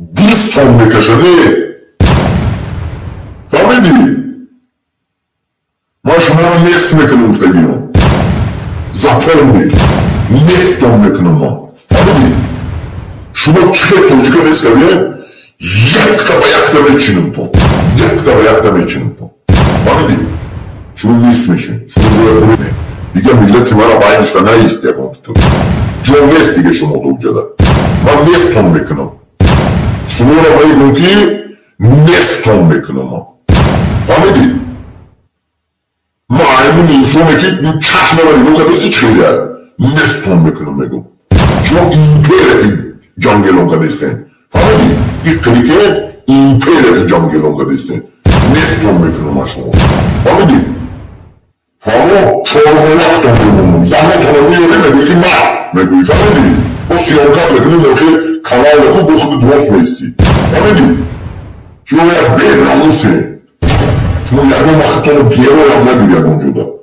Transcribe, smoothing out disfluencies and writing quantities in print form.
دیستان بکشنه فهمیدی؟ ما شما رو نصف میکنم فقیرم زفر نصفتان میکنم ما فهمیدی؟ شما چه توجیه نیست کردیم؟ یک تا بچینم تو یک تا بچینم تو فهمیدی؟ شما نیست میشین شما روی برونه دیگه ملت مرا باید نیست یکم تو جا نیست دیگه شما دو جدا من نصفتان میکنم شما رو باید گونکی نصفتان میکنم فهمیدی؟ ما ایمون اینسونه که چشم رو نگو کدستی چیده نصفتان میکنم میگم شما ایمپیرت جنگلون کدستین فهمیدی؟ یک کلیکه ایمپیرت جنگلون کدستین نصفتان میکنم شما فهمیدی؟ فهمو چهار وقتان کنم زمان تنمی رو نمیگوی که نه میگوی فهمیدی؟ او سیانکت میکنیم که kanal کو با خود درست میستی فهمیدی؟ شما یک بیر ناموسه شما یکم وقتان رو بیرو هم نگوید اونجا